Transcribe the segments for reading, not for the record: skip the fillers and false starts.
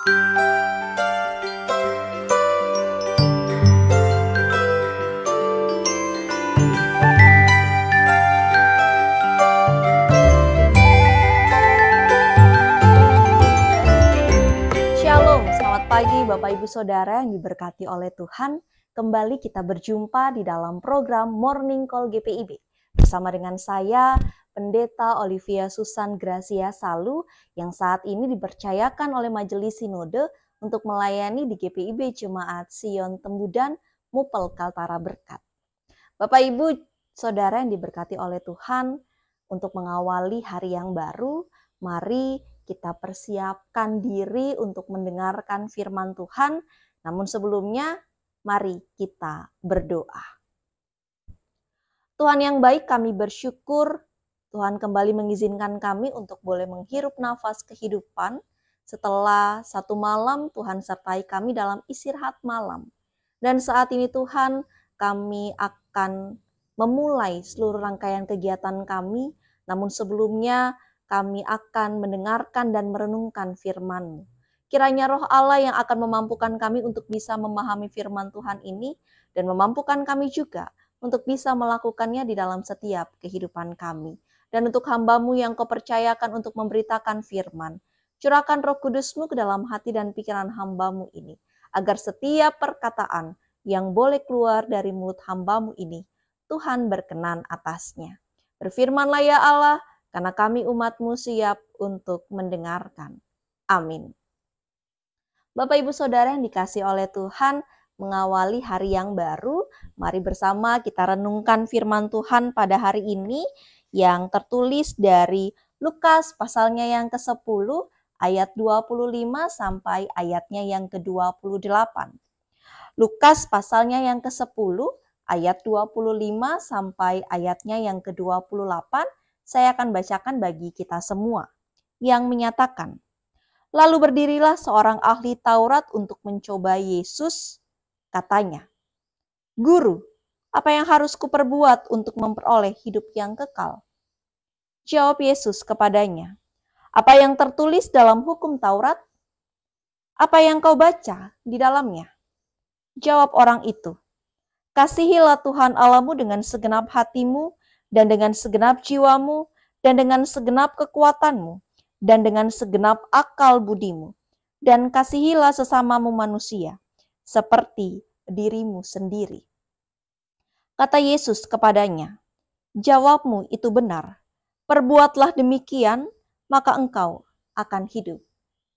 Shalom, selamat pagi Bapak Ibu Saudara yang diberkati oleh Tuhan. Kembali kita berjumpa di dalam program Morning Call GPIB. Bersama dengan saya, Pendeta Olivia Susan Gracia Salu, yang saat ini dipercayakan oleh Majelis Sinode untuk melayani di GPIB Jemaat Sion Tembudan, Mupel Kaltara Berkat. Bapak Ibu Saudara yang diberkati oleh Tuhan, untuk mengawali hari yang baru, mari kita persiapkan diri untuk mendengarkan firman Tuhan. Namun sebelumnya, mari kita berdoa. Tuhan yang baik, kami bersyukur Tuhan kembali mengizinkan kami untuk boleh menghirup nafas kehidupan. Setelah satu malam, Tuhan sertai kami dalam istirahat malam. Dan saat ini Tuhan, kami akan memulai seluruh rangkaian kegiatan kami. Namun sebelumnya, kami akan mendengarkan dan merenungkan firman-Mu. Kiranya Roh Allah yang akan memampukan kami untuk bisa memahami firman Tuhan ini dan memampukan kami juga untuk bisa melakukannya di dalam setiap kehidupan kami. Dan untuk hamba-Mu yang Kau percayakan untuk memberitakan firman, curahkan Roh Kudus-Mu ke dalam hati dan pikiran hamba-Mu ini, agar setiap perkataan yang boleh keluar dari mulut hamba-Mu ini, Tuhan berkenan atasnya. Berfirmanlah ya Allah, karena kami umat-Mu siap untuk mendengarkan. Amin. Bapak Ibu Saudara yang dikasihi oleh Tuhan, mengawali hari yang baru, mari bersama kita renungkan firman Tuhan pada hari ini yang tertulis dari Lukas pasalnya yang ke-10 ayat 25 sampai ayatnya yang ke-28. Lukas pasalnya yang ke-10 ayat 25 sampai ayatnya yang ke-28. Saya akan bacakan bagi kita semua, yang menyatakan, lalu berdirilah seorang ahli Taurat untuk mencoba Yesus, katanya, Guru, apa yang harus kuperbuat untuk memperoleh hidup yang kekal? Jawab Yesus kepadanya, apa yang tertulis dalam hukum Taurat? Apa yang kau baca di dalamnya? Jawab orang itu, kasihilah Tuhan Allahmu dengan segenap hatimu, dan dengan segenap jiwamu, dan dengan segenap kekuatanmu, dan dengan segenap akal budimu, dan kasihilah sesamamu manusia, seperti dirimu sendiri. Kata Yesus kepadanya, jawabmu itu benar, perbuatlah demikian, maka engkau akan hidup.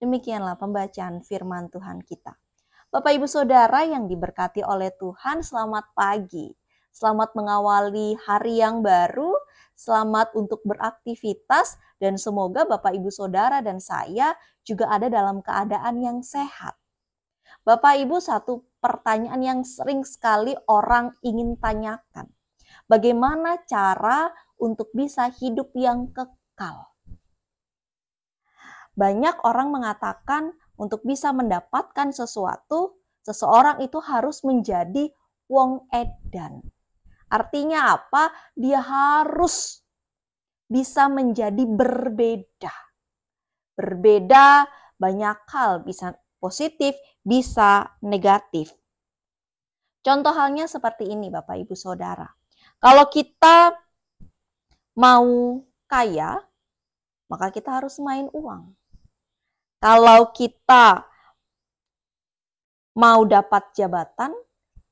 Demikianlah pembacaan firman Tuhan kita. Bapak Ibu Saudara yang diberkati oleh Tuhan, selamat pagi. Selamat mengawali hari yang baru, selamat untuk beraktivitas, dan semoga Bapak Ibu Saudara dan saya juga ada dalam keadaan yang sehat. Bapak Ibu, satu pertanyaan yang sering sekali orang ingin tanyakan. Bagaimana cara untuk bisa hidup yang kekal? Banyak orang mengatakan untuk bisa mendapatkan sesuatu, seseorang itu harus menjadi wong edan. Artinya apa? Dia harus bisa menjadi berbeda. Berbeda banyak hal, bisa positif, bisa negatif. Contoh halnya seperti ini Bapak Ibu Saudara. Kalau kita mau kaya, maka kita harus main uang. Kalau kita mau dapat jabatan,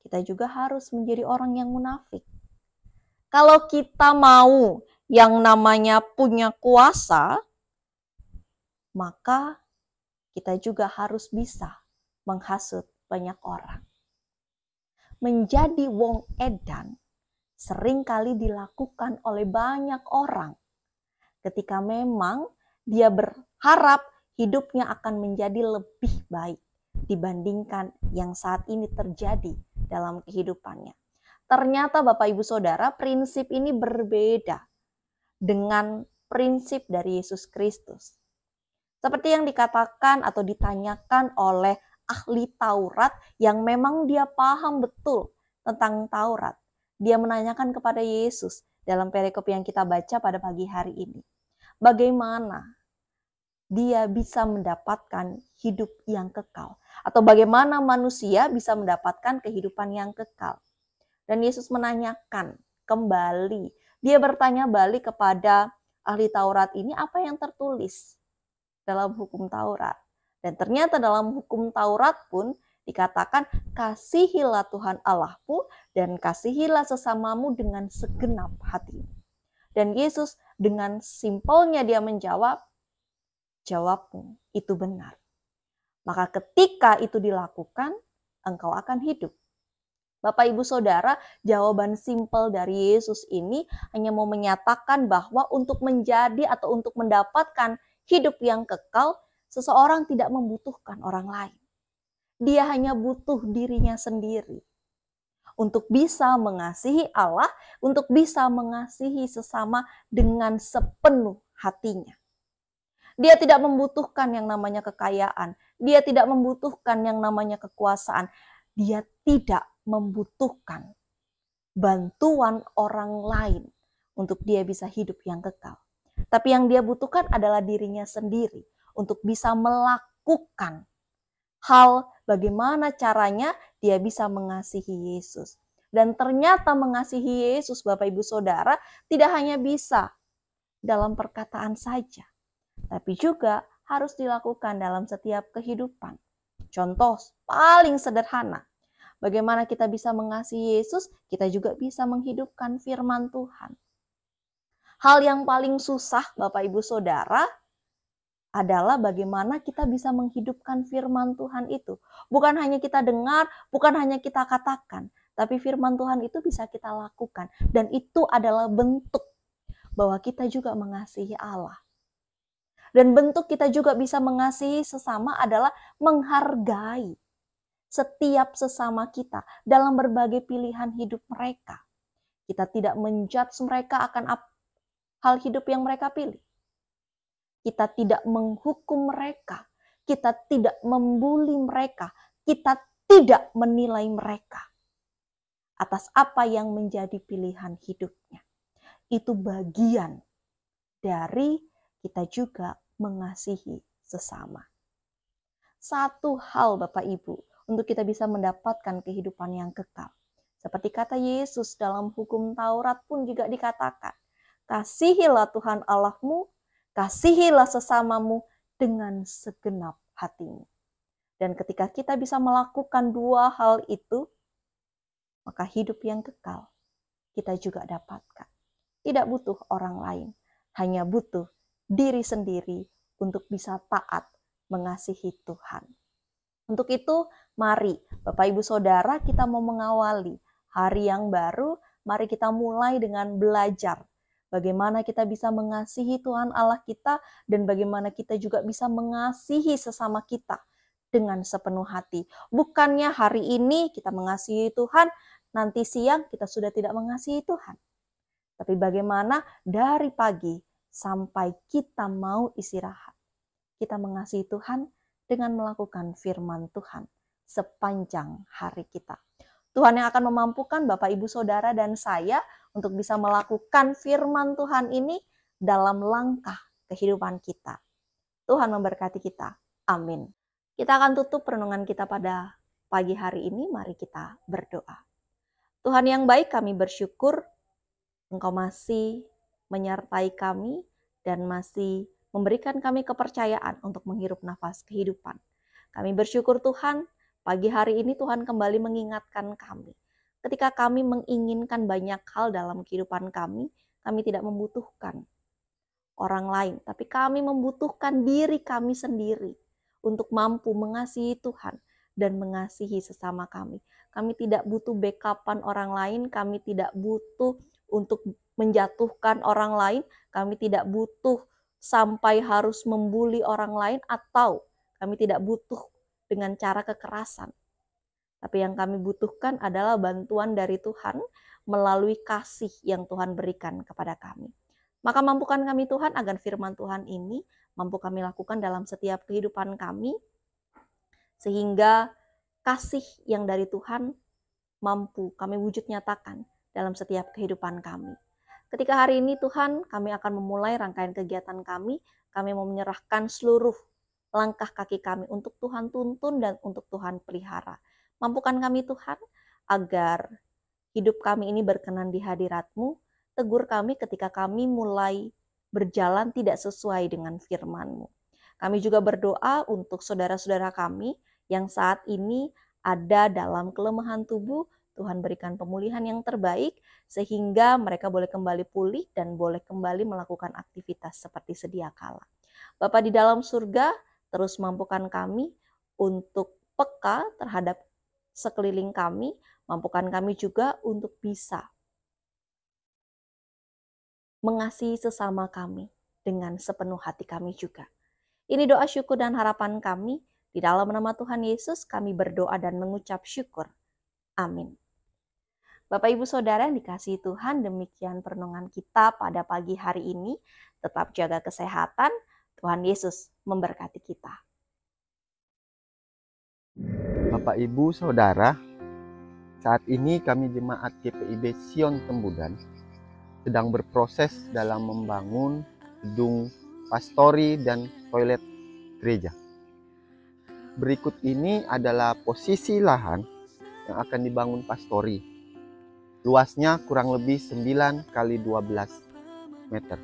kita juga harus menjadi orang yang munafik. Kalau kita mau yang namanya punya kuasa, maka kita juga harus bisa menghasut banyak orang. Menjadi wong edan seringkali dilakukan oleh banyak orang ketika memang dia berharap hidupnya akan menjadi lebih baik dibandingkan yang saat ini terjadi dalam kehidupannya. Ternyata Bapak Ibu Saudara, prinsip ini berbeda dengan prinsip dari Yesus Kristus. Seperti yang dikatakan atau ditanyakan oleh ahli Taurat yang memang dia paham betul tentang Taurat. Dia menanyakan kepada Yesus dalam perikop yang kita baca pada pagi hari ini. Bagaimana dia bisa mendapatkan hidup yang kekal. Atau bagaimana manusia bisa mendapatkan kehidupan yang kekal. Dan Yesus menanyakan kembali, dia bertanya balik kepada ahli Taurat ini, apa yang tertulis dalam hukum Taurat. Dan ternyata dalam hukum Taurat pun dikatakan, kasihilah Tuhan Allahmu dan kasihilah sesamamu dengan segenap hatimu. Dan Yesus dengan simpelnya dia menjawab, jawabmu itu benar. Maka ketika itu dilakukan, engkau akan hidup. Bapak Ibu Saudara, jawaban simpel dari Yesus ini hanya mau menyatakan bahwa untuk menjadi atau untuk mendapatkan hidup yang kekal, seseorang tidak membutuhkan orang lain. Dia hanya butuh dirinya sendiri. Untuk bisa mengasihi Allah, untuk bisa mengasihi sesama dengan sepenuh hatinya. Dia tidak membutuhkan yang namanya kekayaan. Dia tidak membutuhkan yang namanya kekuasaan. Dia tidak membutuhkan bantuan orang lain untuk dia bisa hidup yang kekal. Tapi yang dia butuhkan adalah dirinya sendiri untuk bisa melakukan hal bagaimana caranya dia bisa mengasihi Yesus. Dan ternyata mengasihi Yesus, Bapak Ibu Saudara, tidak hanya bisa dalam perkataan saja, tapi juga harus dilakukan dalam setiap kehidupan. Contoh paling sederhana, bagaimana kita bisa mengasihi Yesus, kita juga bisa menghidupkan firman Tuhan. Hal yang paling susah, Bapak Ibu Saudara, adalah bagaimana kita bisa menghidupkan firman Tuhan itu. Bukan hanya kita dengar, bukan hanya kita katakan, tapi firman Tuhan itu bisa kita lakukan. Dan itu adalah bentuk bahwa kita juga mengasihi Allah. Dan bentuk kita juga bisa mengasihi sesama adalah menghargai setiap sesama kita dalam berbagai pilihan hidup mereka. Kita tidak menjudge mereka akan hal hidup yang mereka pilih. Kita tidak menghukum mereka. Kita tidak membuli mereka. Kita tidak menilai mereka atas apa yang menjadi pilihan hidupnya. Itu bagian dari kita juga mengasihi sesama. Satu hal Bapak Ibu, untuk kita bisa mendapatkan kehidupan yang kekal. Seperti kata Yesus dalam hukum Taurat pun juga dikatakan, kasihilah Tuhan Allahmu, kasihilah sesamamu dengan segenap hatimu. Dan ketika kita bisa melakukan dua hal itu, maka hidup yang kekal kita juga dapatkan. Tidak butuh orang lain, hanya butuh diri sendiri untuk bisa taat mengasihi Tuhan. Untuk itu, mari Bapak Ibu Saudara, kita mau mengawali hari yang baru, mari kita mulai dengan belajar bagaimana kita bisa mengasihi Tuhan Allah kita dan bagaimana kita juga bisa mengasihi sesama kita dengan sepenuh hati. Bukannya hari ini kita mengasihi Tuhan, nanti siang kita sudah tidak mengasihi Tuhan. Tapi bagaimana dari pagi sampai kita mau istirahat, kita mengasihi Tuhan dengan melakukan firman Tuhan sepanjang hari kita. Tuhan yang akan memampukan Bapak, Ibu, Saudara, dan saya untuk bisa melakukan firman Tuhan ini dalam langkah kehidupan kita. Tuhan memberkati kita. Amin. Kita akan tutup renungan kita pada pagi hari ini. Mari kita berdoa. Tuhan yang baik, kami bersyukur Engkau masih menyertai kami dan masih memberikan kami kepercayaan untuk menghirup nafas kehidupan. Kami bersyukur Tuhan, pagi hari ini Tuhan kembali mengingatkan kami. Ketika kami menginginkan banyak hal dalam kehidupan kami tidak membutuhkan orang lain, tapi kami membutuhkan diri kami sendiri untuk mampu mengasihi Tuhan dan mengasihi sesama kami. Kami tidak butuh backupan orang lain, kami tidak butuh untuk menjatuhkan orang lain, kami tidak butuh sampai harus membuli orang lain, atau kami tidak butuh dengan cara kekerasan. Tapi yang kami butuhkan adalah bantuan dari Tuhan melalui kasih yang Tuhan berikan kepada kami. Maka mampukan kami Tuhan agar firman Tuhan ini mampu kami lakukan dalam setiap kehidupan kami, sehingga kasih yang dari Tuhan mampu kami wujud nyatakan dalam setiap kehidupan kami. Ketika hari ini Tuhan kami akan memulai rangkaian kegiatan kami, kami mau menyerahkan seluruh langkah kaki kami untuk Tuhan tuntun dan untuk Tuhan pelihara. Mampukan kami Tuhan agar hidup kami ini berkenan di hadirat-Mu. Tegur kami ketika kami mulai berjalan tidak sesuai dengan firman-Mu. Kami juga berdoa untuk saudara-saudara kami yang saat ini ada dalam kelemahan tubuh. Tuhan berikan pemulihan yang terbaik sehingga mereka boleh kembali pulih dan boleh kembali melakukan aktivitas seperti sedia kala. Bapa di dalam surga, terus mampukan kami untuk peka terhadap sekeliling kami, mampukan kami juga untuk bisa mengasihi sesama kami dengan sepenuh hati kami juga. Ini doa syukur dan harapan kami. Di dalam nama Tuhan Yesus kami berdoa dan mengucap syukur. Amin. Bapak Ibu Saudara yang dikasihi Tuhan, demikian perenungan kita pada pagi hari ini. Tetap jaga kesehatan, Tuhan Yesus memberkati kita. Bapak Ibu Saudara, saat ini kami Jemaat GPIB Sion Tembudan sedang berproses dalam membangun gedung pastori dan toilet gereja. Berikut ini adalah posisi lahan yang akan dibangun pastori. Luasnya kurang lebih 9 kali 12 meter.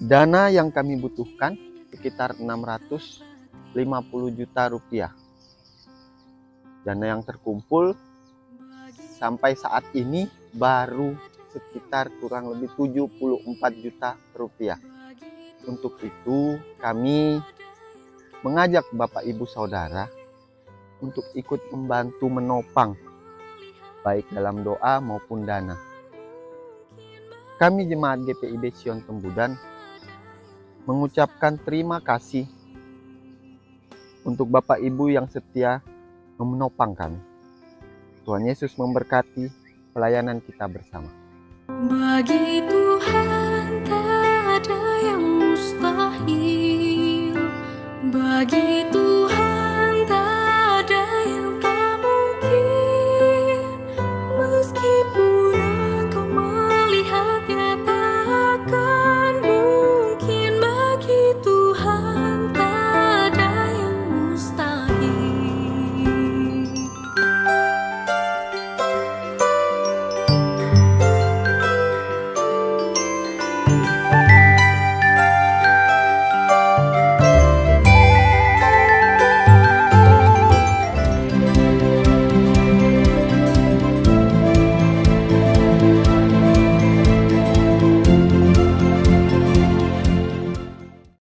Dana yang kami butuhkan sekitar 650 juta rupiah. Dana yang terkumpul sampai saat ini baru sekitar kurang lebih 74 juta rupiah. Untuk itu kami mengajak Bapak Ibu Saudara untuk ikut membantu menopang baik dalam doa maupun dana. Kami Jemaat GPIB Sion Tembudan mengucapkan terima kasih untuk Bapak Ibu yang setia menopang kami. Tuhan Yesus memberkati pelayanan kita bersama. Begitu